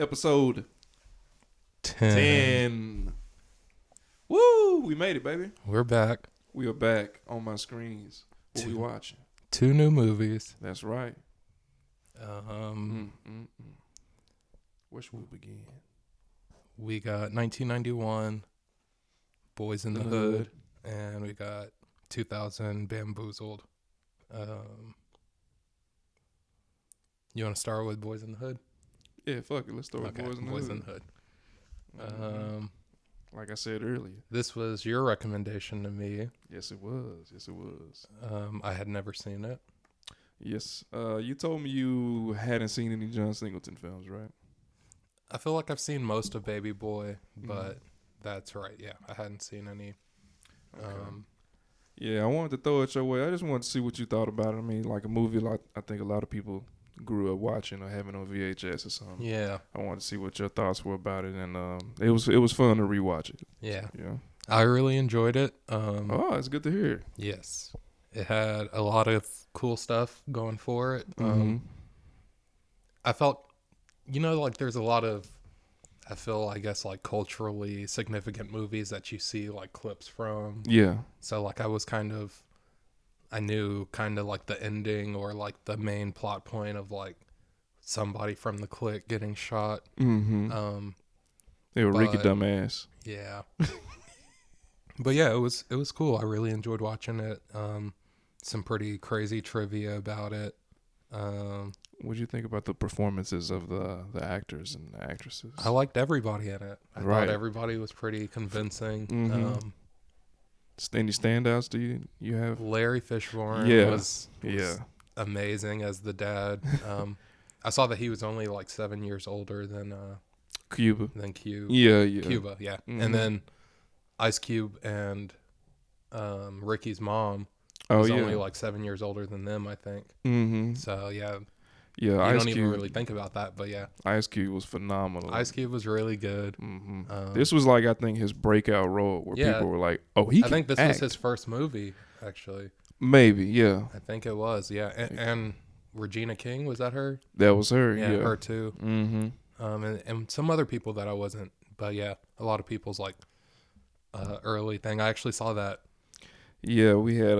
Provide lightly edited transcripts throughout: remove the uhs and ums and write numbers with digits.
Episode 10. 10. Woo! We made it, baby. We're back. We are back on my screens. What we watching? 2 new movies. That's right. Where should we begin? We got 1991, Boyz in the Hood, and we got 2000, Bamboozled. You want to start with Boyz in the Hood? Yeah, fuck it. Let's start with Boyz in the Boyz Hood. in the Hood. Like I said earlier. This was your recommendation to me. Yes, it was. Yes, it was. I had never seen it. Yes. You told me you hadn't seen any John Singleton films, right? I feel like I've seen most of Baby Boy, but that's right. Yeah, I hadn't seen any. Okay. Yeah, I wanted to throw it your way. I just wanted to see what you thought about it. I mean, like a movie like I think a lot of people grew up watching or having on VHS or something. Yeah. I wanted to see what your thoughts were about it, and it was fun to rewatch it. Yeah. Yeah. I really enjoyed it. Oh, it's good to hear. Yes. It had a lot of cool stuff going for it. I felt, like there's a lot of, I guess, like culturally significant movies that you see like clips from. Yeah. So like I knew kind of like the ending or like the main plot point of like somebody from the clique getting shot. Mm-hmm. They were Ricky dumbass. Yeah. But yeah, it was cool. I really enjoyed watching it. Some pretty crazy trivia about it. What do you think about the performances of the actors and the actresses? I liked everybody in it. I Right. thought everybody was pretty convincing. Any standouts do you have? Larry Fishburne was yeah. amazing as the dad. I saw that he was only like 7 years older than Cuba. Cube. Yeah. Cuba, yeah. And then Ice Cube and Ricky's mom was only like 7 years older than them, I think. So yeah. Yeah, you Ice don't Cube, even really think about that, but yeah. Ice Cube was phenomenal. Ice Cube was really good. This was like, I think, his breakout role where people were like, oh, he can I think this act. was his first movie, actually. Maybe, yeah. I think it was, yeah. And Regina King, was that her? That was her, Yeah, yeah. her too. And some other people that I wasn't, but yeah, a lot of people's like early thing. I actually saw that. Yeah, we had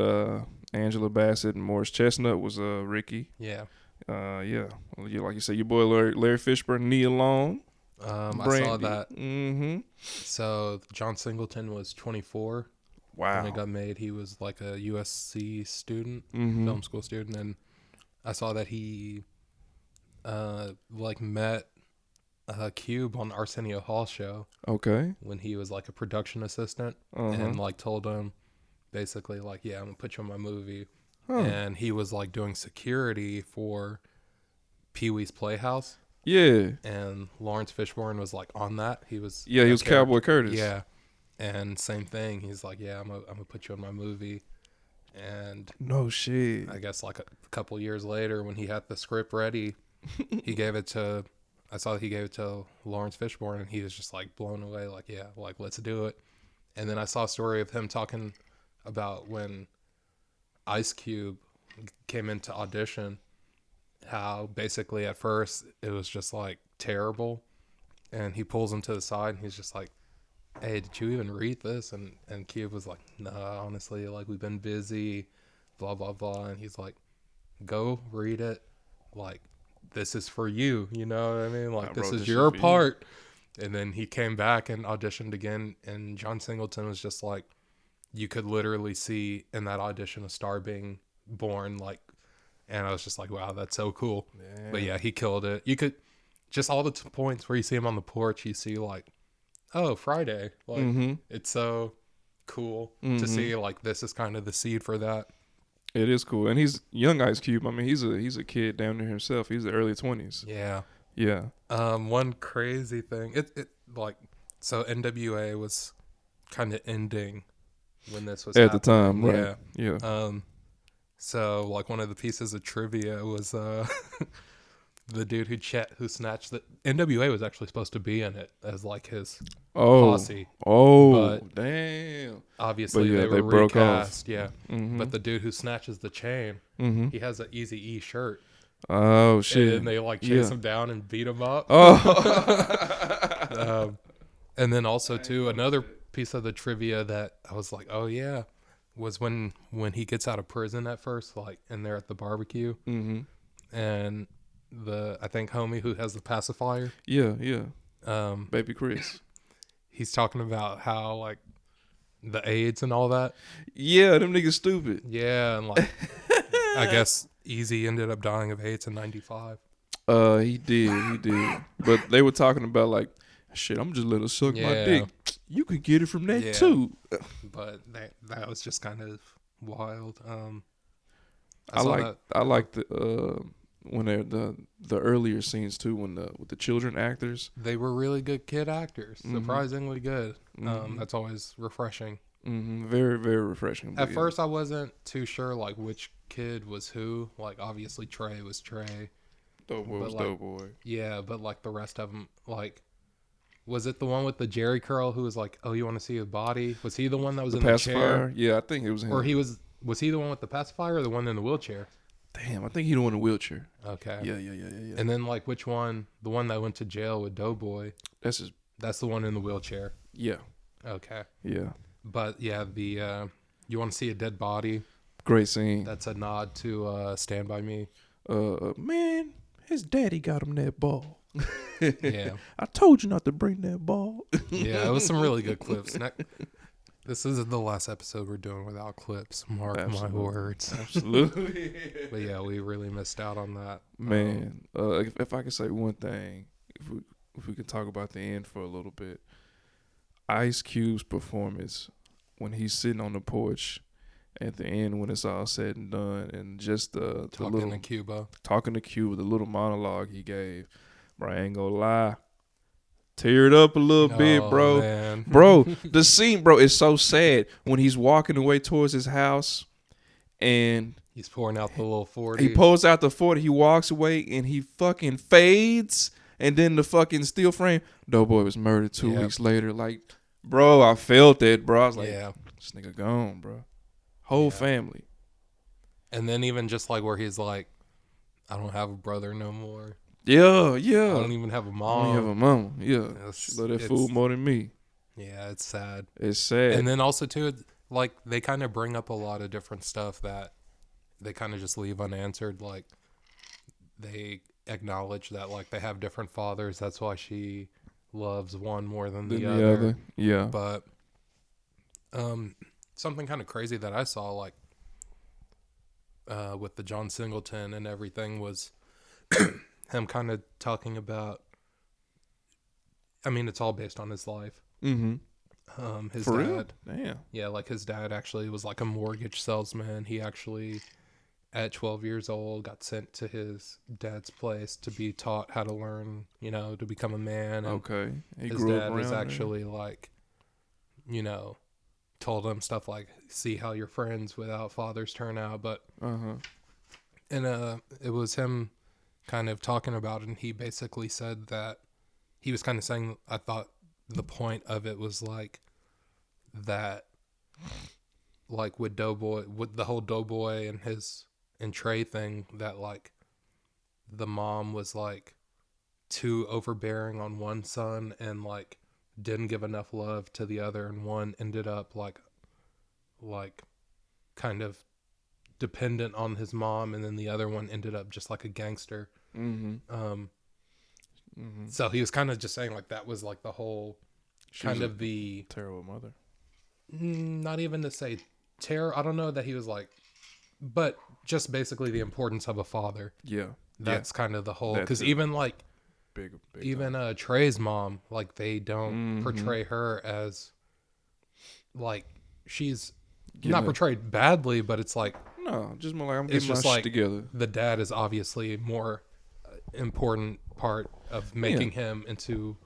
Angela Bassett and Morris Chestnut was Ricky. Yeah. Yeah. Well, like you said, your boy Larry Fishburne, Nia Long. I saw that. So John Singleton was 24 Wow. when it got made. He was like a USC student, film school student, and I saw that he like met Cube on Arsenio Hall show. Okay. When he was like a production assistant and like told him basically like, yeah, I'm gonna put you on my movie. And he was like doing security for Pee-wee's Playhouse. Yeah. And Lawrence Fishburne was like on that. He was Cowboy Curtis. Yeah. And same thing. He's like, yeah, I'm gonna put you on my movie. And no shit. I guess like a couple years later when he had the script ready, I saw that he gave it to Lawrence Fishburne and he was just like blown away, like, yeah, like let's do it. And then I saw a story of him talking about when Ice Cube came into audition, how basically at first it was just like terrible, and he pulls him to the side and he's just like, hey, did you even read this? And Cube was like, no, honestly, like we've been busy, blah blah blah. And he's like, go read it, like this is for you, you know what I mean, like this is your part. And then he came back and auditioned again, and John Singleton was just like, you could literally see in that audition a star being born, like, and I was just like, wow, that's so cool. Man. But yeah, he killed it. You could just all the points where you see him on the porch, you see like, oh, Friday, like it's so cool to see, like this is kind of the seed for that. It is cool. And he's young Ice Cube. I mean, he's a kid down there himself. He's the early 20s. Yeah. Yeah. One crazy thing, it like, so NWA was kind of ending when this was at happening. the time, right? Yeah. So like one of the pieces of trivia was the dude who snatched the NWA was actually supposed to be in it as like his posse. But damn. Obviously they were recast, yeah. But the dude who snatches the chain, he has an Eazy-E shirt. Oh shit! And they like chase Yeah. him down and beat him up. Oh. And then also too, another piece of the trivia that I was like, oh yeah, was when he gets out of prison at first, like, and they're at the barbecue, Mm-hmm. and I think homie who has the pacifier, Yeah, yeah. um, Baby Chris. he's talking about how like the AIDS and all that. Yeah, them niggas stupid. Yeah, and like I guess Easy ended up dying of AIDS in '95. He did. But they were talking about like, shit, I'm just letting her suck my Yeah. dick. You could get it from that Yeah. too. But that was just kind of wild. I saw like that. I like the when they're the earlier scenes too, when with the children actors. They were really good kid actors, Mhm. surprisingly good. Mhm. That's always refreshing. Very, very refreshing. At first, I wasn't too sure like which kid was who. Like obviously Trey was Trey. Doughboy but, was like, Doughboy. Yeah, but like the rest of them, like, was it the one with the Jerry curl who was like, "Oh, you want to see a body"? Was he the one that was The in pacifier. the chair? Yeah, I think it was him. Or was he the one with the pacifier or the one in the wheelchair? Damn, I think he the one in the wheelchair. Okay. Yeah. And then like which one? The one that went to jail with Doughboy. That's his. That's the one in the wheelchair. Yeah. Okay. Yeah. But yeah, you want to see a dead body? Great scene. That's a nod to Stand By Me. Man, his daddy got him that ball. Yeah. I told you not to bring that ball. Yeah, it was some really good clips. This is the last episode we're doing without clips. Mark my words. Absolutely. But yeah, we really missed out on that. Man, if I could say one thing, if we could talk about the end for a little bit, Ice Cube's performance when he's sitting on the porch at the end when it's all said and done, and just the little to Cuba. talking to Cuba, the little monologue he gave, bro, I ain't gonna lie, teared up a little bit, bro. Man. Bro, the scene, bro, is so sad when he's walking away towards his house and He's pouring out the little 40. he pulls out the 40, he walks away and he fucking fades, and then the fucking steel frame, Doughboy was murdered 2 weeks later. Like, bro, I felt that, bro. I was like, this nigga gone, bro. Whole family. And then even just like where he's like, I don't have a brother no more. Yeah. I don't even have a mom. I don't have a mama. Yeah. She love that fool more than me. Yeah, it's sad. It's sad. And then also too, like they kind of bring up a lot of different stuff that they kind of just leave unanswered. Like they acknowledge that like they have different fathers. That's why she loves one more than the other. Yeah. But something kind of crazy that I saw like with the John Singleton and everything was him kind of talking about, I mean, it's all based on his life. Mm-hmm. His For dad, real? Damn. yeah, like his dad actually was like a mortgage salesman. He actually, at 12 years old, got sent to his dad's place to be taught how to learn, to become a man. And okay. his dad was actually like, told him stuff like, see how your friends without fathers turn out. But, and it was him kind of talking about it, and he basically said that he was kind of saying, I thought the point of it was like that, like with Doughboy, with the whole Doughboy and Trey thing, that like the mom was like too overbearing on one son and like didn't give enough love to the other, and one ended up like kind of dependent on his mom, and then the other one ended up just like a gangster. So he was kind of just saying like that was like the whole kind of the terrible mother. Not even to say terror. I don't know that he was like, but just basically the importance of a father. Yeah, that's kind of the whole. Because even like big even Trey's mom, like they don't portray her as like she's not portrayed badly, but it's like no, just more like I'm getting my shit together. The dad is obviously more important part of making him into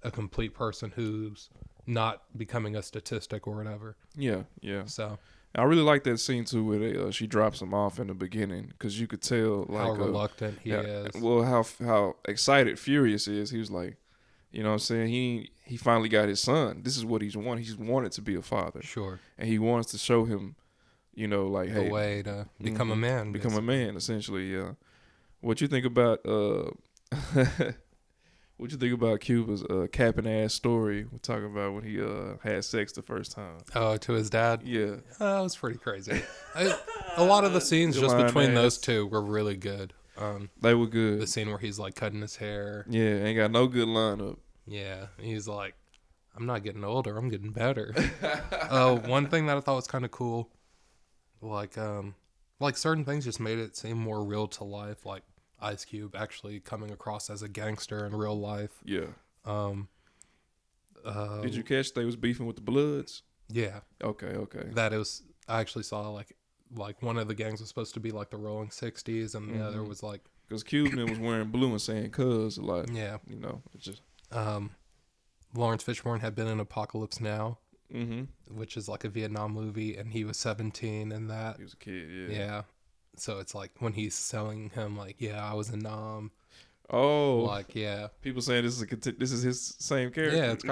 a complete person who's not becoming a statistic or whatever. Yeah. So I really like that scene too, where she drops him off in the beginning, because you could tell like how reluctant he is. Well, how excited Furious is. He was like, you know what I'm saying? He finally got his son. This is what he's wanted. He's wanted to be a father. Sure. And he wants to show him, like, the way to become a man. Become a man, essentially, yeah. What you think about what you think about Cuba's capping ass story? We're talking about when he had sex the first time. Oh, to his dad. Yeah, That was pretty crazy. A lot of the scenes just Lying between those ass. two were really good. They were The good. scene where he's like cutting his hair. Yeah, ain't got no good lineup. Yeah, he's like, I'm not getting older, I'm getting better. One thing that I thought was kind of cool, like certain things just made it seem more real to life, like Ice Cube actually coming across as a gangster in real life. Yeah. Um, Did you catch they was beefing with the Bloods? Yeah, Okay. that it was. I actually saw like one of the gangs was supposed to be like the Rolling 60s, and the other was like, Because Cuban was wearing blue and saying "cuz" a lot. yeah. You know, it's just. Lawrence Fishburne had been in Apocalypse Now, Mm-hmm. which is like a Vietnam movie, and he was 17 in that. He was a kid. Yeah. Yeah. So it's like when he's selling him, like, yeah, I was in Nam. Oh. Like, yeah. People saying this is his same character. Yeah, it's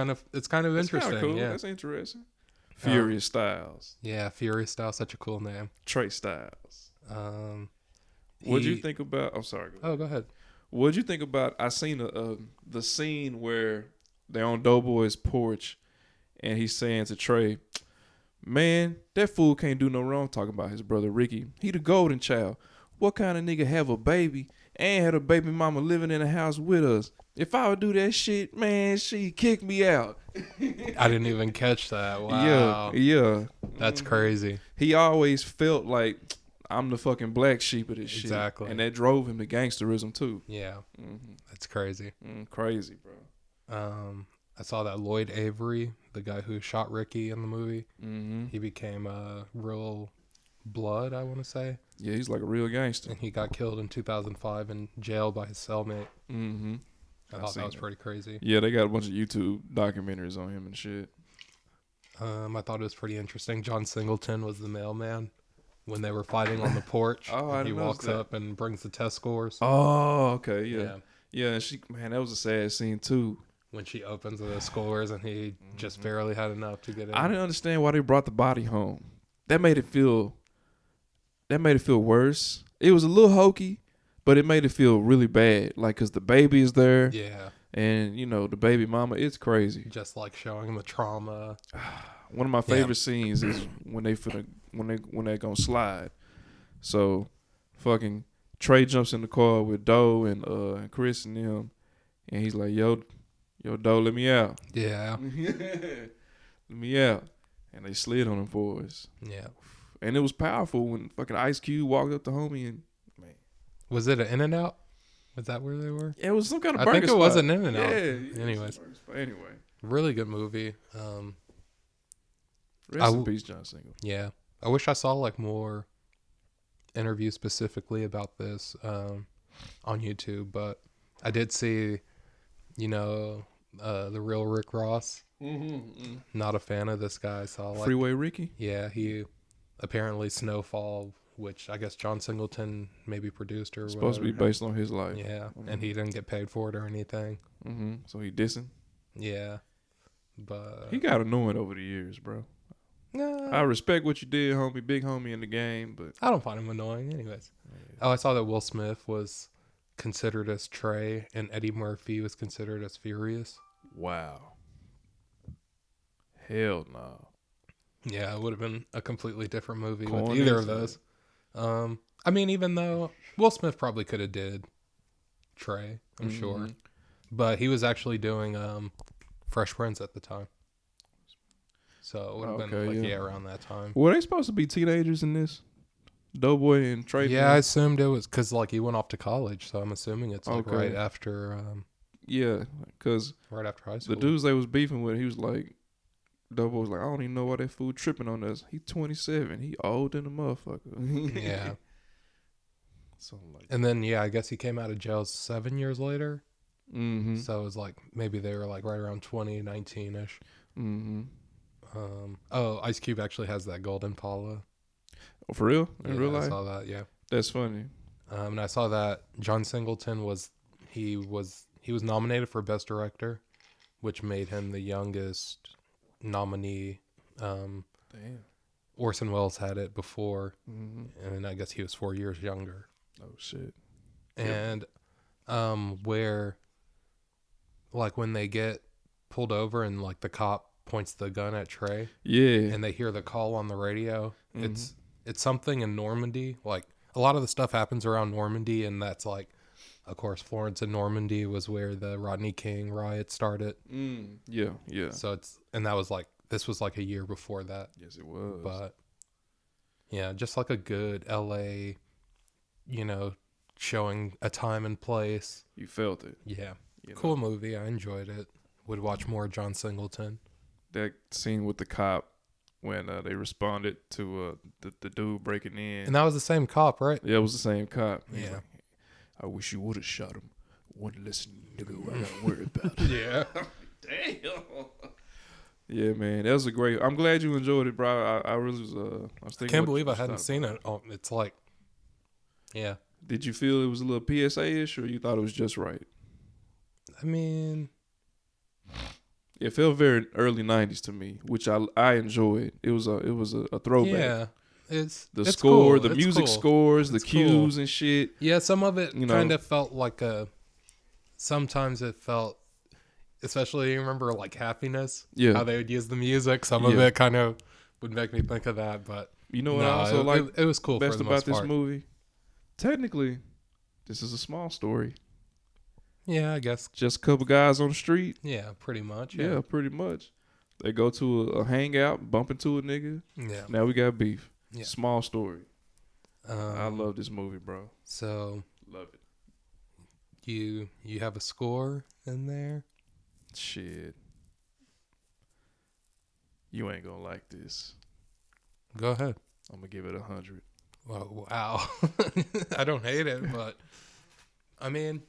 kind of interesting. Kinda cool. Yeah. That's interesting. Furious Styles. Yeah, Furious Style, such a cool name. Trey Styles. He- What'd you think about? I'm sorry. Oh, go ahead. What'd you think about? I seen the scene where they're on Doughboy's porch, and he's saying to Trey, "Man, that fool can't do no wrong." Talking about his brother Ricky. He the golden child. What kind of nigga have a baby and had a baby mama living in the house with us? If I would do that shit, man, she'd kick me out. I didn't even catch that. Wow. Yeah. That's crazy. He always felt like I'm the fucking black sheep of this shit. Exactly. And that drove him to gangsterism too. Yeah. That's crazy. Crazy, bro. I saw that Lloyd Avery, the guy who shot Ricky in the movie, he became a real blood, I want to say. Yeah, he's like a real gangster. And he got killed in 2005 in jail by his cellmate. Mm-hmm. I thought that was pretty crazy. Yeah, they got a bunch of YouTube documentaries on him and shit. I thought it was pretty interesting. John Singleton was the mailman when they were fighting on the porch. Oh, I he didn't notice walks that. up and brings the test scores. Oh, okay, yeah. Yeah, and that was a sad scene too. When she opens the scores and he just barely had enough to get in. I didn't understand why they brought the body home. That made it feel worse. It was a little hokey, but it made it feel really bad. Like, cause the baby is there. Yeah. And you know the baby mama, it's crazy. Just like showing the trauma. One of my favorite scenes is when they gonna slide. So, fucking Trey jumps in the car with Doe and Chris and them, and he's like, "Yo, Doe, let me out." Yeah. Let me out. And they slid on them boys. Yeah. And it was powerful when fucking Ice Cube walked up to homie and man. Was it an In-N-Out? Was that where they were? It was some kind of I burger think it spot. was an In-N-Out. Yeah. Anyways. Anyway. Really good movie. Rest in peace, John Singleton. Yeah. I wish I saw like more interviews specifically about this on YouTube, but I did see, the real Rick Ross. Not a fan of this guy. So like, Freeway Ricky? Yeah, he apparently Snowfall, which I guess John Singleton maybe produced or supposed to be based on his life. Yeah, and he didn't get paid for it or anything. So he dissing? Yeah. But he got annoying over the years, bro. Nah, I respect what you did, homie, big homie in the game, but I don't find him annoying anyways. Oh, I saw that Will Smith was considered as Trey and Eddie Murphy was considered as Furious. Wow. Hell no. Yeah, it would have been a completely different movie with either of those. I mean, even though Will Smith probably could have did Trey, I'm sure. But he was actually doing Fresh Prince at the time. So it would have been around that time. Were they supposed to be teenagers in this? Doughboy and Trey? Yeah, I assumed it was because like he went off to college, so I'm assuming it's like right after. Yeah, because right after high school. The dudes they was beefing with, he was like, Doughboy was like, I don't even know why that fool tripping on us. He 27. He old than a motherfucker. Yeah. Something like and then I guess he came out of jail 7 years later. Mm-hmm. So it was like maybe they were like right around 2019-ish. Mm-hmm. Ice Cube actually has that golden Impala. Oh, for real? In real life? I saw that. Yeah. That's funny. And I saw that John Singleton was nominated for Best Director, which made him the youngest nominee. Damn. Orson Welles had it before, and I guess he was 4 years younger. Oh shit. and where like when they get pulled over and like the cop points the gun at Trey, and they hear the call on the radio. It's something in Normandy. Like a lot of the stuff happens around Normandy, and that's like, of course, Florence and Normandy was where the Rodney King riot started. Yeah. So this was like a year before that. Yes, it was. But yeah, just like a good LA, showing a time and place. You felt it. Yeah. Cool movie. I enjoyed it. Would watch more John Singleton. That scene with the cop when they responded to the dude breaking in. And that was the same cop, right? Yeah, it was the same cop. Yeah. Like, I wish you would have shot him. One less nigga I gotta worry about. Yeah. Damn. Yeah, man, that was a great. I'm glad you enjoyed it, bro. I really was. I was thinking. Can't believe I hadn't seen it. Oh, it's like, yeah. Did you feel it was a little PSA-ish, or you thought it was just right? I mean, it felt very early '90s to me, which I enjoyed. It was a throwback. Yeah, it's score, cool. the music scores, the cues and shit. Yeah, some of it kind of felt like sometimes it felt, especially you remember like Happiness. Yeah, how they would use the music. Some of it kind of would make me think of that, but you know what I also like? It was cool. Best for the about most this part. movie, technically, this is a small story. Yeah, I guess. Just a couple guys on the street. Yeah, pretty much. Yeah, pretty much. They go to a hangout, bump into a nigga. Yeah. Now we got beef. Yeah. Small story. I love this movie, bro. So. Love it. You have a score in there? Shit. You ain't gonna like this. Go ahead. I'm gonna give it 100. Well, wow. I don't hate it, but I mean,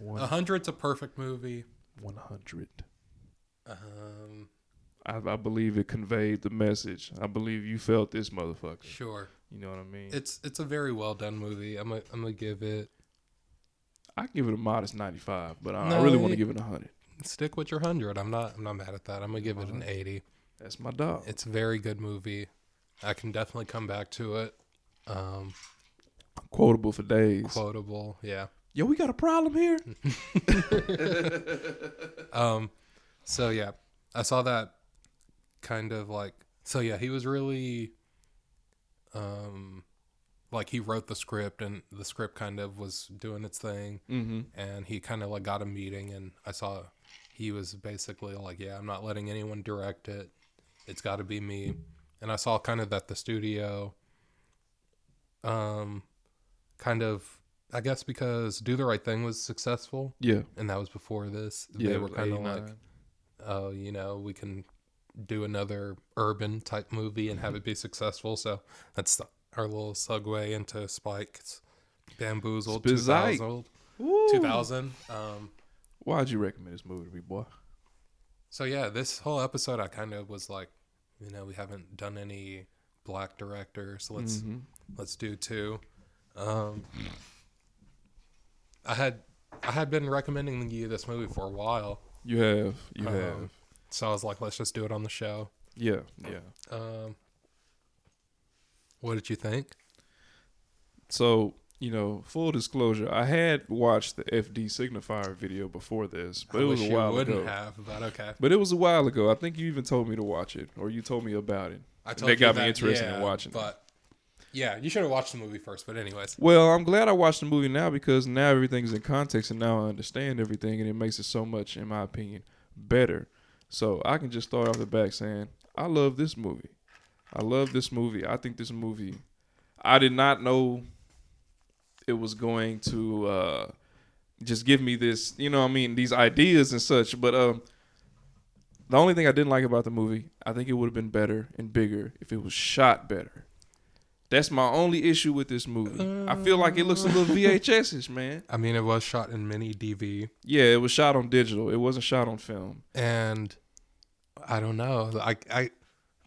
100's a perfect movie. 100. I believe it conveyed the message. I believe you felt this motherfucker. Sure. You know what I mean? It's a very well done movie. I'm gonna give it. I give it a modest 95, but I really want to give it 100. Stick with your 100. I'm not mad at that. I'm gonna give it an 80. That's my dog. It's a very good movie. I can definitely come back to it. Quotable for days. Quotable, yeah. Yo, we got a problem here. So yeah, I saw that kind of like. So yeah, he was really, like he wrote the script and the script kind of was doing its thing, and he kind of like got a meeting, and I saw he was basically like, yeah, I'm not letting anyone direct it. It's got to be me. And I saw kind of that the studio, kind of, I guess because Do the Right Thing was successful. Yeah. And that was before this. Yeah, they were kind of like, oh, we can do another urban type movie and have it be successful. So that's our little segue into Spike's Bamboozled 2000. 2000. Why'd you recommend this movie to me, boy? So yeah, this whole episode I kind of was like, we haven't done any black directors, so let's do two. I had been recommending you this movie for a while. You have. So I was like, let's just do it on the show. Yeah. What did you think? So, full disclosure, I had watched the FD Signifier video before this, but it was a while ago. You wouldn't have, but okay. But it was a while ago. I think you even told me to watch it, or you told me about it. That got me interested in watching it. But yeah, you should have watched the movie first. But anyways. Well, I'm glad I watched the movie now because now everything's in context and now I understand everything, and it makes it so much, in my opinion, better. So I can just start off the back saying, I love this movie. I think this movie, I did not know it was going to just give me this, these ideas and such. But the only thing I didn't like about the movie, I think it would have been better and bigger if it was shot better. That's my only issue with this movie. I feel like it looks a little VHS-ish, man. I mean, it was shot in mini DV. Yeah, it was shot on digital. It wasn't shot on film. And I don't know.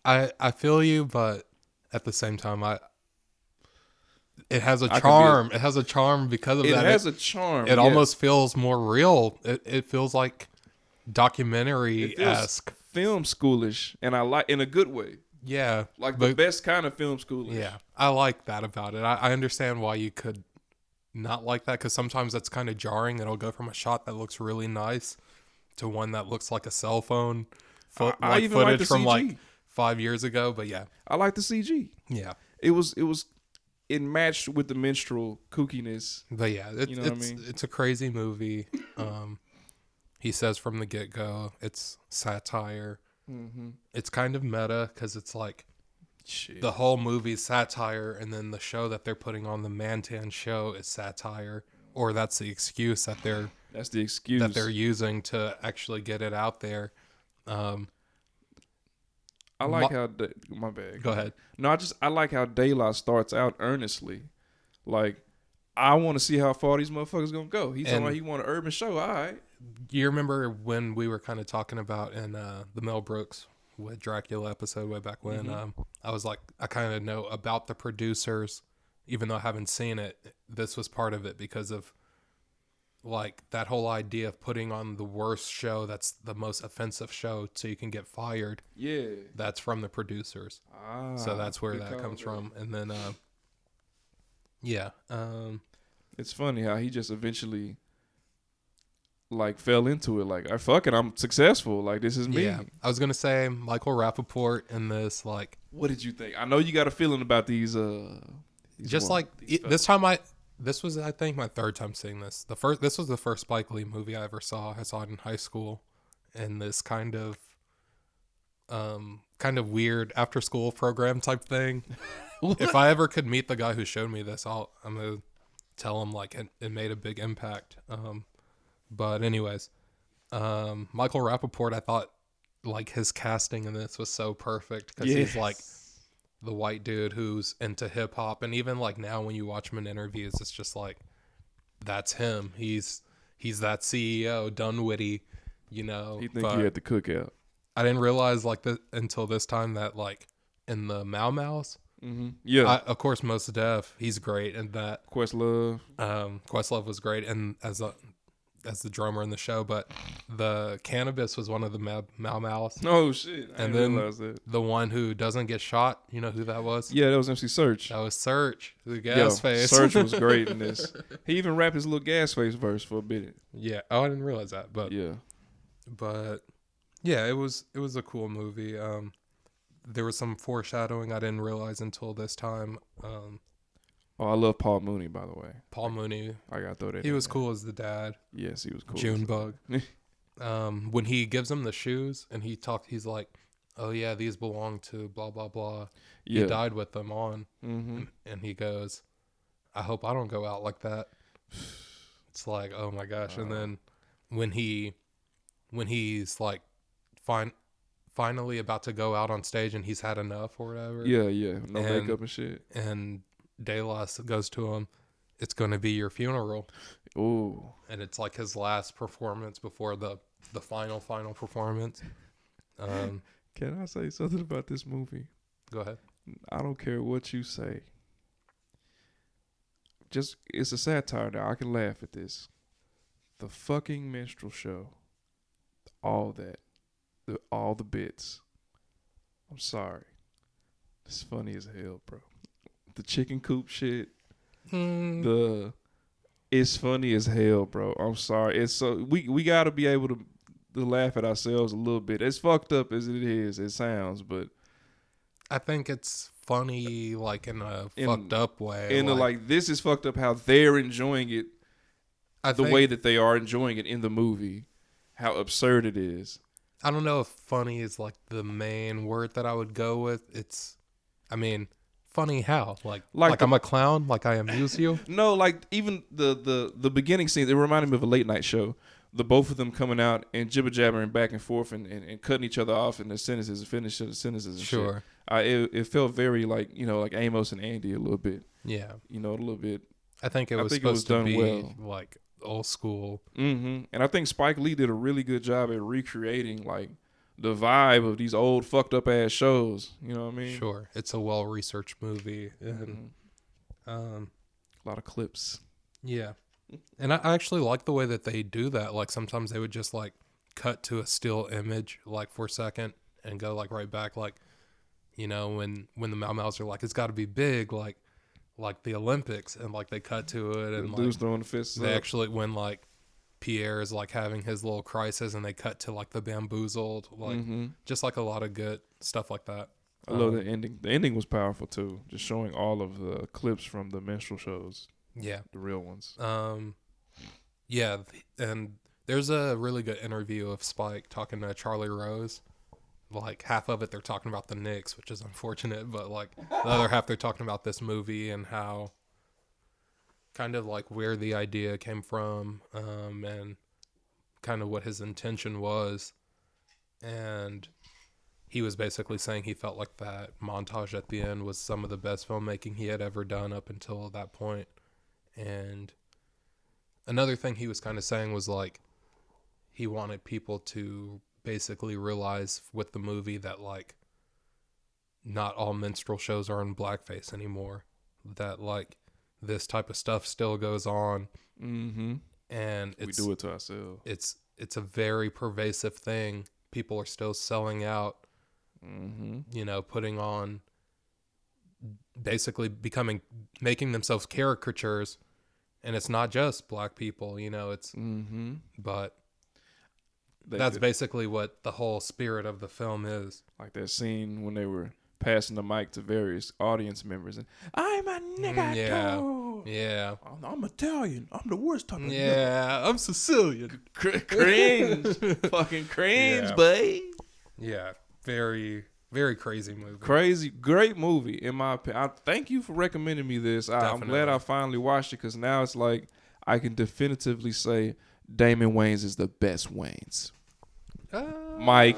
I feel you, but at the same time, it has a charm. It has a charm because of that. It has a charm. It almost feels more real. It feels like documentary-esque. Film schoolish, and I like in a good way. Yeah. Like the best kind of film schoolish. Yeah. I like that about it. I understand why you could not like that, because sometimes that's kind of jarring. It'll go from a shot that looks really nice to one that looks like a cell phone I even like the footage from CG. like 5 years ago. But yeah, I like the CG. yeah. It matched with the minstrel kookiness. But yeah, You know what I mean? it's a crazy movie. He says from the get go, it's satire. Mm-hmm. It's kind of meta because it's like Shit. the whole movie's satire, and then the show that they're putting on, the Mantan show, is satire, or that's the excuse that they're using to actually get it out there. I like how my bad. Go ahead. No, I like how De La starts out earnestly, like I want to see how far these motherfuckers gonna go. He's talking about he want an urban show. All right. You remember when we were kind of talking about in the Mel Brooks with Dracula episode way back when? Mm-hmm. I was like, I kind of know about the producers, even though I haven't seen it. This was part of it because of like that whole idea of putting on the worst show that's the most offensive show so you can get fired. Yeah. That's from the producers. So that's where that comes from. And then, yeah. It's funny how he just eventually like fell into it. Like, I fuck it, I'm successful. Like, this is me. Yeah. I was going to say Michael Rappaport in this, like. What did you think? I know you got a feeling about these just like this time this was, I think, my third time seeing this. This was the first Spike Lee movie I ever saw. I saw it in high school, and this kind of weird after school program type thing. If I ever could meet the guy who showed me this, I'm gonna tell him like it made a big impact. But anyways, Michael Rappaport, I thought like his casting in this was so perfect because he's like the white dude who's into hip hop, and even like now when you watch him in interviews, it's just like that's him. He's that CEO Dunwitty, you know. He think he had the cookout. I didn't realize like until this time that like in the Mau Mau's. Mm-hmm. Yeah, of course, Mos Def, he's great in that. Questlove. Questlove was great, and as the drummer in the show, but the Cannabis was one of the Mau Mau's. Oh shit! And then the one who doesn't get shot, you know who that was? Yeah, that was MC Search. That was Search, the gas face. Search was great in this. He even rapped his little gas face verse for a bit. Yeah. Oh, I didn't realize that, but yeah. But yeah, it was a cool movie. There was some foreshadowing I didn't realize until this time. I love Paul Mooney, by the way. Paul Mooney. I got to throw that He in was there. cool as the dad. Yes, he was cool. Junebug. When he gives him the shoes and he's like, oh yeah, these belong to blah, blah, blah. Yeah. He died with them on. Mm-hmm. And he goes, I hope I don't go out like that. It's like, oh my gosh. And then when he's like finally about to go out on stage and he's had enough or whatever. Yeah. No makeup and shit. And De La goes to him, it's going to be your funeral. Ooh. And it's like his last performance before the final performance. Can I say something about this movie? Go ahead. I don't care what you say. Just, it's a satire now. I can laugh at this. The fucking minstrel show. All that. All the bits. I'm sorry. It's funny as hell, bro. The chicken coop shit. It's funny as hell, bro. I'm sorry. It's so we gotta be able to laugh at ourselves a little bit. As fucked up as it sounds, but I think it's funny like in a fucked up way. Like this is fucked up how they're enjoying it. The way that they are enjoying it in the movie. How absurd it is. I don't know if funny is like the main word that I would go with. Funny how? Like I'm a clown? Like I amuse you? No, like even the beginning scene, it reminded me of a late night show. The both of them coming out and jibber jabbering back and forth and cutting each other off in the sentences and finishing the sentences and sure. Shit. It felt very like, like Amos and Andy a little bit. Yeah. A little bit. I think it was supposed to be like old school. Mm-hmm. And I think Spike Lee did a really good job at recreating like the vibe of these old fucked up ass shows. You know what I mean? Sure. It's a well researched movie. And a lot of clips. Yeah. And I actually like the way that they do that. Like sometimes they would just like cut to a still image like for a second and go like right back. Like, when the Mau Mau's are like, it's got to be big. Like like the Olympics, and like they cut to it, and Dude's like throwing the fists they up. actually when like Pierre is like having his little crisis, and they cut to like the Bamboozled, like just like a lot of good stuff like that. I love the ending. The ending was powerful too, just showing all of the clips from the minstrel shows. Yeah, the real ones. Yeah, and there's a really good interview of Spike talking to Charlie Rose. Like half of it they're talking about the Knicks, which is unfortunate, but like the other half they're talking about this movie and how kind of like where the idea came from, and kind of what his intention was. And he was basically saying he felt like that montage at the end was some of the best filmmaking he had ever done up until that point. And another thing he was kind of saying was like he wanted people to basically realize with the movie that like not all minstrel shows are in blackface anymore, that like this type of stuff still goes on, and we do it to ourselves. It's a very pervasive thing. People are still selling out, you know, putting on, basically making themselves caricatures, and it's not just black people, you know, it's but that's basically what the whole spirit of the film is. Like that scene when they were passing the mic to various audience members, and I'm a nigga. Yeah. I'm Italian. I'm the worst type of nigga. Yeah, I'm Sicilian. Cringe. Fucking cringe, babe. Yeah, very, very crazy movie. Crazy, great movie, in my opinion. Thank you for recommending me this. I'm glad I finally watched it, because now it's like I can definitively say Damon Wayans is the best Wayans. Mike,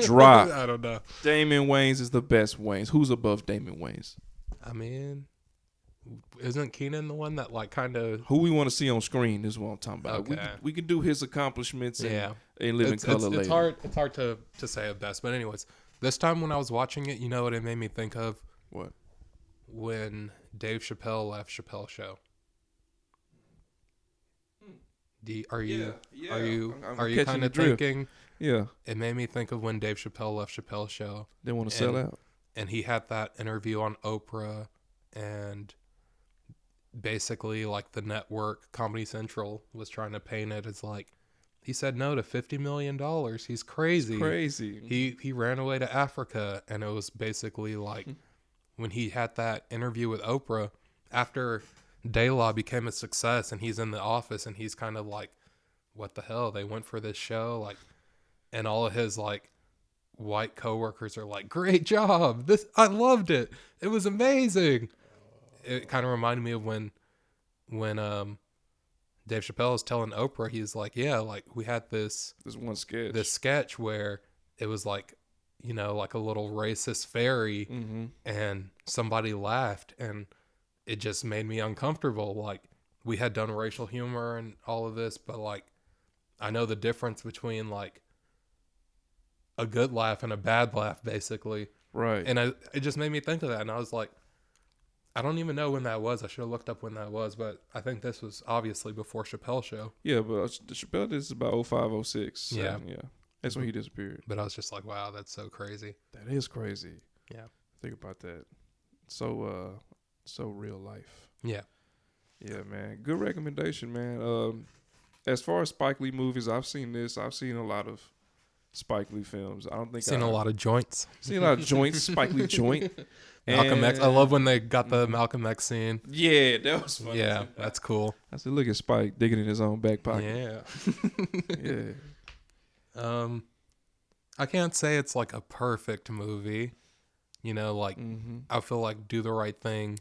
drop. I don't know. Damon Wayans is the best Wayans. Who's above Damon Wayans? I mean, isn't Keenan the one that like kind of who we want to see on screen is what I'm talking about. Okay. We can do his accomplishments and live in color later. It's hard to say at best, but anyways, this time when I was watching it, you know what it made me think of? What? When Dave Chappelle left Chappelle Show. Are you kind of thinking? Yeah. It made me think of when Dave Chappelle left Chappelle's Show. They want to sell out. And he had that interview on Oprah, and basically like the network Comedy Central was trying to paint it as like he said no to $50 million. He's crazy. It's crazy. He ran away to Africa, and it was basically like when he had that interview with Oprah after De La became a success, and he's in the office, and he's kind of like, what the hell? They went for this show, like, and all of his like white coworkers are like, great job. I loved it. It was amazing. It kind of reminded me of when Dave Chappelle was telling Oprah, he's like, yeah, like we had this sketch where it was like, you know, like a little racist fairy, and somebody laughed, and it just made me uncomfortable. Like we had done racial humor and all of this, but like I know the difference between like a good laugh and a bad laugh, basically. Right. And it just made me think of that, and I was like, I don't even know when that was. I should have looked up when that was, but I think this was obviously before Chappelle Show. Yeah, but Chappelle did this about 05, 06. Yeah. Yeah. That's when he disappeared. But I was just like, wow, that's so crazy. That is crazy. Yeah. Think about that. So real life. Yeah. Yeah, man. Good recommendation, man. As far as Spike Lee movies, I've seen this. I've seen a lot of Spike Lee films. I don't think Seen a lot of joints. Seen a lot of joints. Spike Lee joint. Malcolm X. I love when they got the Malcolm X scene. Yeah, that was funny. Yeah, that's cool. I said, look at Spike digging in his own back pocket. Yeah. Yeah. I can't say it's like a perfect movie. You know, like I feel like Do the Right Thing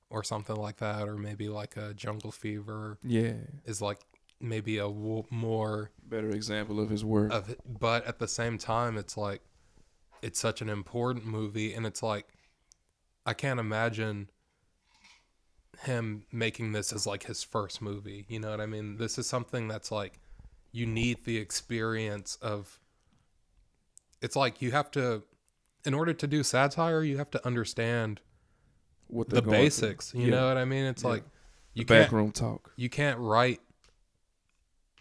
or something like that, or maybe like a Jungle Fever. Yeah. Is like maybe a more better example of his work. But at the same time, it's like it's such an important movie, and it's like I can't imagine him making this as like his first movie. You know what I mean? This is something that's like you need the experience of. It's like you have to, in order to do satire, you have to understand what the basics. You know what I mean? It's like you can't backroom talk. You can't write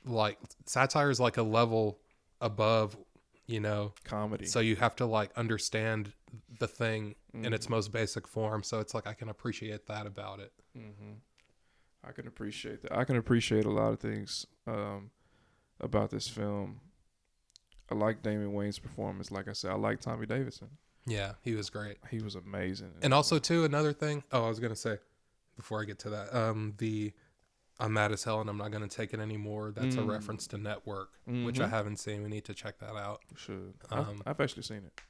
like satire is like a level above, you know, comedy. So you have to like understand the thing in its most basic form. So it's like I can appreciate that about it. I can appreciate that. I can appreciate a lot of things about this film. I like Damon Wayans' performance. Like I said, I like Tommy Davidson. Yeah, he was great. He was amazing. And also, too, another thing. Oh, I was going to say, before I get to that, the I'm Mad as Hell and I'm Not Going to Take It Anymore. That's a reference to Network, which I haven't seen. We need to check that out. Should. I've actually seen it.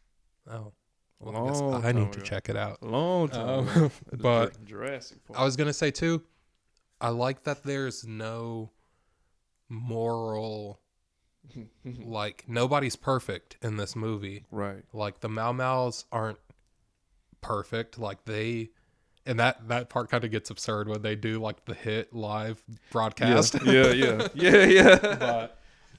Oh. Well, I guess I need to check it out. Long time ago. But Jurassic Park. I was going to say, too, I like that there's no moral... like, nobody's perfect in this movie. Right. Like, the Mau Mau's aren't perfect. Like, they... And that part kind of gets absurd when they do, like, the hit live broadcast. Yeah.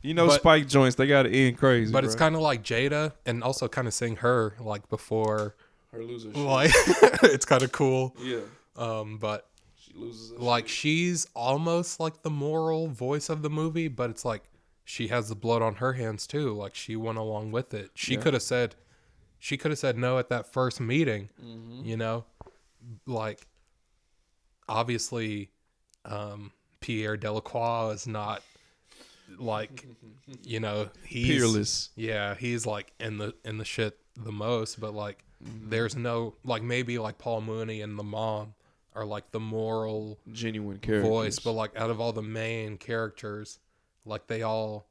But, Spike joints, they got to end crazy. But it's kind of like Jada, and also kind of seeing her, like, before... Her loser like, it's kind of cool. Yeah. But... She loses like, she's almost, like, the moral voice of the movie, but it's like... She has the blood on her hands too. Like she went along with it. She could have said no at that first meeting. You know, like obviously, Pierre Delacroix is not like, you know, he's peerless. Yeah, he's like in the shit the most. But like, there's no like maybe like Paul Mooney and the mom are like the moral, genuine characters. Voice. But like out of all the main characters. Like they all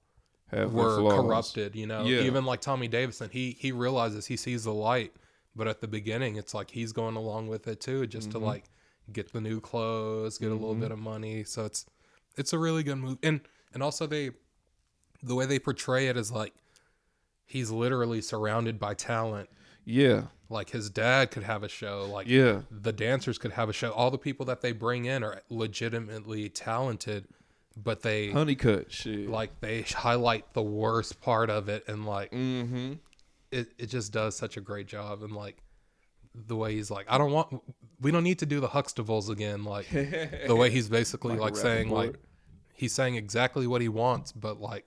were corrupted, you know. Yeah. Even like Tommy Davidson, he realizes he sees the light, but at the beginning, it's like he's going along with it too, just to like get the new clothes, get a little bit of money. So it's a really good movie, and also the way they portray it is like he's literally surrounded by talent. Yeah. Like his dad could have a show. Like the dancers could have a show. All the people that they bring in are legitimately talented. But they honeycut shit. Like they highlight the worst part of it, and like it just does such a great job. And like the way he's like, we don't need to do the Huxtables again. Like the way he's basically like saying like he's saying exactly what he wants, but like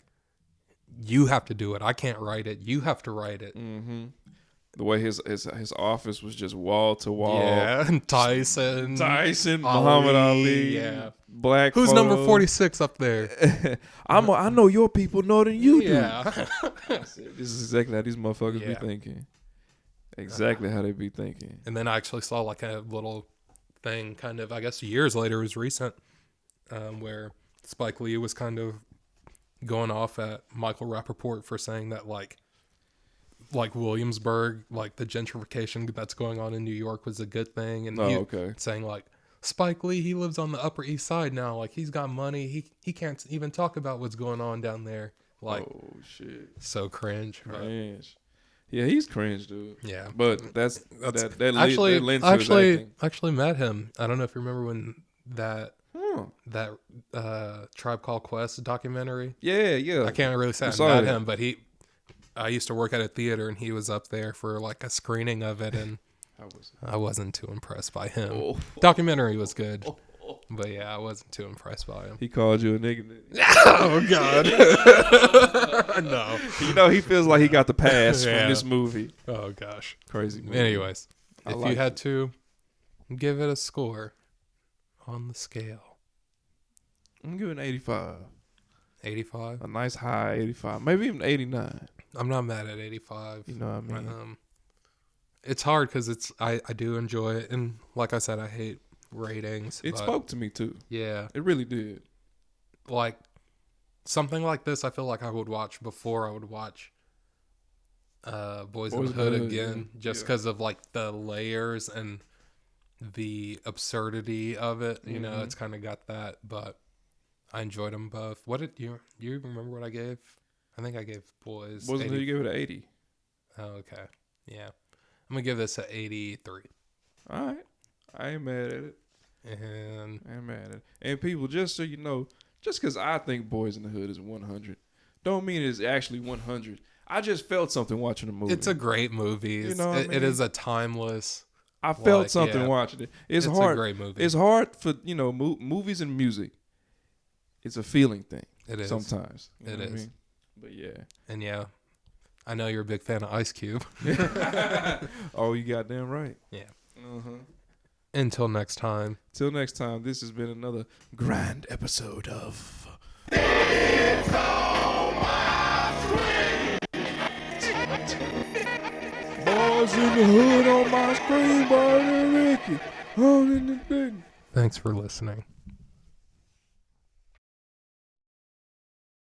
you have to do it. I can't write it. You have to write it. The way his office was just wall to wall. Yeah, Tyson, Muhammad Ali. Yeah. Black. Who's number 46 up there? I know your people know than you do. Yeah. This is exactly how these motherfuckers be thinking. Exactly how they be thinking. And then I actually saw like a little thing kind of, I guess years later, it was recent, where Spike Lee was kind of going off at Michael Rappaport for saying that like Williamsburg, like the gentrification that's going on in New York was a good thing. And saying like, Spike Lee, he lives on the Upper East Side now. Like he's got money. He can't even talk about what's going on down there. Like, oh shit, so cringe. Yeah, he's cringe, dude. Yeah, but that's that actually met him. I don't know if you remember when that Tribe Called Quest documentary. Yeah. I can't really say I met him, but I used to work at a theater and he was up there for like a screening of it, and I wasn't too impressed by him. Documentary was good, but yeah, I wasn't too impressed by him. He called you a nigga. Oh God, no. You know he feels like he got the pass from this movie. Oh gosh, crazy movie. Anyways, if you had to give it a score on the scale, I'm giving 85. 85. A nice high 85, maybe even 89. I'm not mad at 85. You know what I mean? It's hard because I do enjoy it, and like I said, I hate ratings. It spoke to me too. Yeah, it really did. Like something like this, I feel like I would watch before I would watch Boyz in the Hood again, just because of like the layers and the absurdity of it. You know, it's kind of got that, but I enjoyed them both. What did you remember what I gave? I think I gave Boyz. Boyz in the Hood, you gave it an 80. Oh, okay. Yeah. I'm going to give this an 83. All right. I ain't mad at it. And I ain't mad at it. And people, just so you know, just because I think Boyz in the Hood is 100, don't mean it's actually 100. I just felt something watching the movie. It's a great movie. You know what I mean? It is a timeless. I felt something watching it. It's hard. A great movie. It's hard for, movies and music. It's a feeling thing. It is. Sometimes. It is. I mean? But yeah. And yeah, I know you're a big fan of Ice Cube. Oh, you goddamn right. Yeah. Uh-huh. Until next time. Till next time, this has been another grand episode of It's on my screen. Boys in the Hood on my screen, Barney and Ricky. On in the thing. Thanks for listening.